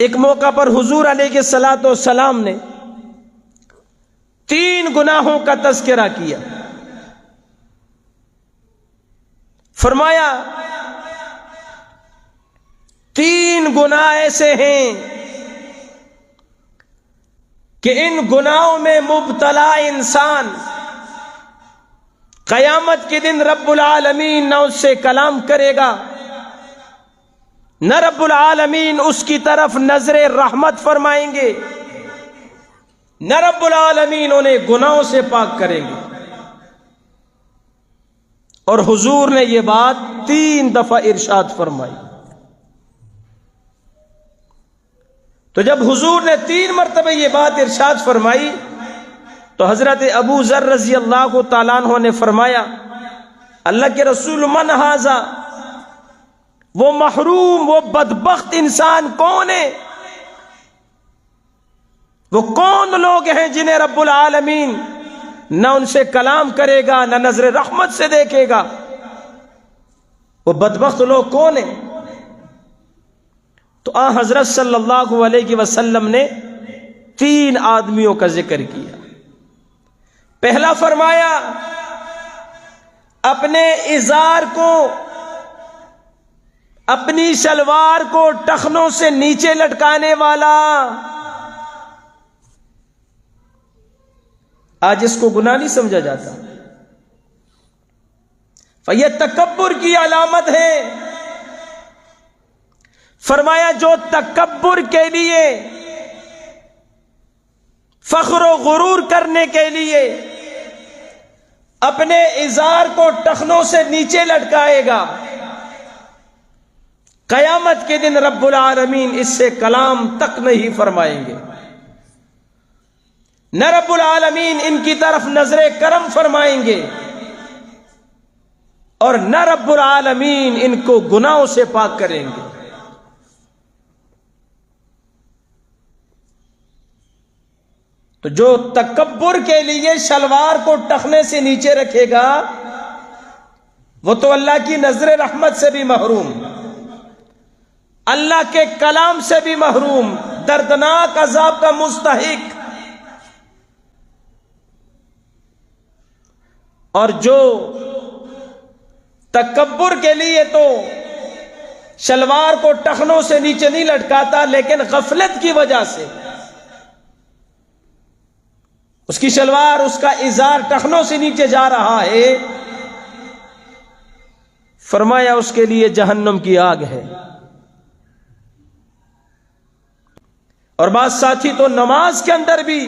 ایک موقع پر حضور علیہ الصلوۃ والسلام نے 3 گناہوں کا تذکرہ کیا. فرمایا 3 گناہ ایسے ہیں کہ ان گناہوں میں مبتلا انسان قیامت کے دن رب العالمین نہ اس سے کلام کرے گا، نہ رب العالمین اس کی طرف نظر رحمت فرمائیں گے، نہ رب العالمین انہیں گناہوں سے پاک کریں گے. اور حضور نے یہ بات 3 دفعہ ارشاد فرمائی. تو جب حضور نے 3 مرتبہ یہ بات ارشاد فرمائی تو حضرت ابو ذر رضی اللہ تعالیٰ عنہ نے فرمایا، اللہ کے رسول من ھذا، وہ محروم، وہ بدبخت انسان کون ہے؟ وہ کون لوگ ہیں جنہیں رب العالمین نہ ان سے کلام کرے گا، نہ نظر رحمت سے دیکھے گا؟ وہ بدبخت لوگ کون ہیں؟ تو حضرت صلی اللہ علیہ وسلم نے 3 آدمیوں کا ذکر کیا. پہلا فرمایا اپنے ازار کو، اپنی شلوار کو ٹخنوں سے نیچے لٹکانے والا. آج اس کو گناہ نہیں سمجھا جاتا، یہ تکبر کی علامت ہے. فرمایا جو تکبر کے لیے، فخر و غرور کرنے کے لیے اپنے ازار کو ٹخنوں سے نیچے لٹکائے گا، قیامت کے دن رب العالمین اس سے کلام تک نہیں فرمائیں گے، نہ رب العالمین ان کی طرف نظر کرم فرمائیں گے، اور نہ رب العالمین ان کو گناہوں سے پاک کریں گے. تو جو تکبر کے لیے شلوار کو ٹخنے سے نیچے رکھے گا وہ تو اللہ کی نظر رحمت سے بھی محروم، اللہ کے کلام سے بھی محروم، دردناک عذاب کا مستحق. اور جو تکبر کے لیے تو شلوار کو ٹخنوں سے نیچے نہیں لٹکاتا، لیکن غفلت کی وجہ سے اس کی شلوار، اس کا ازار ٹخنوں سے نیچے جا رہا ہے، فرمایا اس کے لیے جہنم کی آگ ہے. اور بعض ساتھی تو نماز کے اندر بھی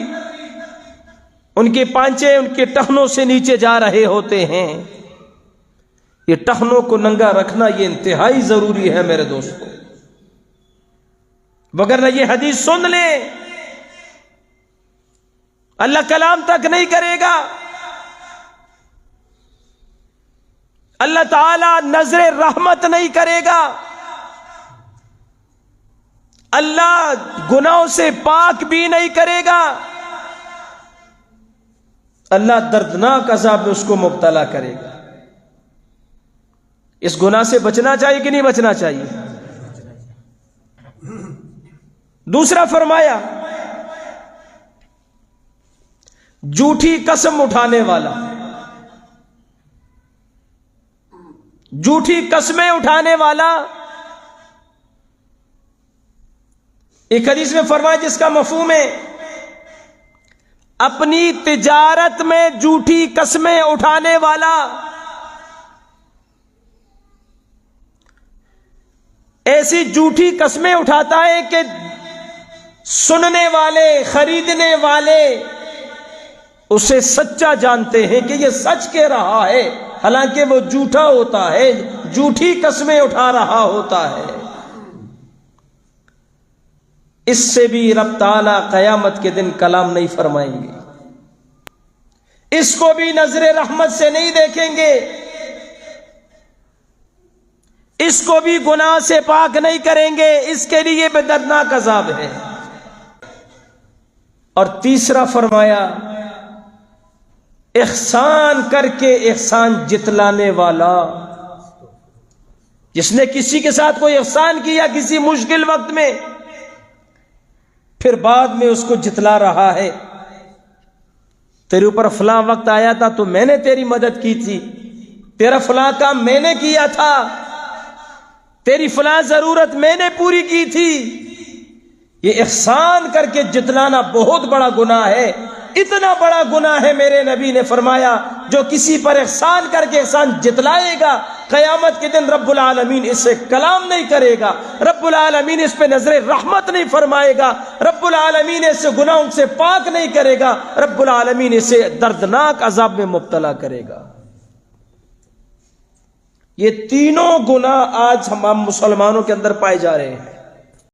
ان کے پانچے ان کے ٹخنوں سے نیچے جا رہے ہوتے ہیں. یہ ٹخنوں کو ننگا رکھنا یہ انتہائی ضروری ہے میرے دوستو، وگرنہ یہ حدیث سن لیں اللہ کلام تک نہیں کرے گا، اللہ تعالی نظر رحمت نہیں کرے گا، اللہ گناہوں سے پاک بھی نہیں کرے گا، اللہ دردناک عذاب میں اس کو مبتلا کرے گا. اس گناہ سے بچنا چاہیے کہ نہیں بچنا چاہیے؟ دوسرا فرمایا جھوٹی قسم اٹھانے والا، جھوٹی قسمیں اٹھانے والا. ایک حدیث میں فرمایا جس کا مفہوم ہے اپنی تجارت میں جھوٹی قسمیں اٹھانے والا. ایسی جھوٹی قسمیں اٹھاتا ہے کہ سننے والے، خریدنے والے اسے سچا جانتے ہیں کہ یہ سچ کہہ رہا ہے، حالانکہ وہ جھوٹا ہوتا ہے، جھوٹی قسمیں اٹھا رہا ہوتا ہے. اس سے بھی رب تعالیٰ قیامت کے دن کلام نہیں فرمائیں گے، اس کو بھی نظر رحمت سے نہیں دیکھیں گے، اس کو بھی گناہ سے پاک نہیں کریں گے، اس کے لیے بے دردناک عذاب ہے. اور تیسرا فرمایا احسان کر کے احسان جتلانے والا. جس نے کسی کے ساتھ کوئی احسان کیا کسی مشکل وقت میں، پھر بعد میں اس کو جتلا رہا ہے. تیرے اوپر فلاں وقت آیا تھا تو میں نے تیری مدد کی تھی، تیرا فلاں کام میں نے کیا تھا، تیری فلاں ضرورت میں نے پوری کی تھی. یہ احسان کر کے جتلانا بہت بڑا گناہ ہے. اتنا بڑا گناہ ہے میرے نبی نے فرمایا جو کسی پر احسان کر کے احسان جتلائے گا، قیامت کے دن رب العالمین اس سے کلام نہیں کرے گا، رب العالمین اس پہ نظر رحمت نہیں فرمائے گا، رب العالمین اس سے گناہوں سے پاک نہیں کرے گا، رب العالمین اسے دردناک عذاب میں مبتلا کرے گا. یہ تینوں گناہ آج ہم مسلمانوں کے اندر پائے جا رہے ہیں.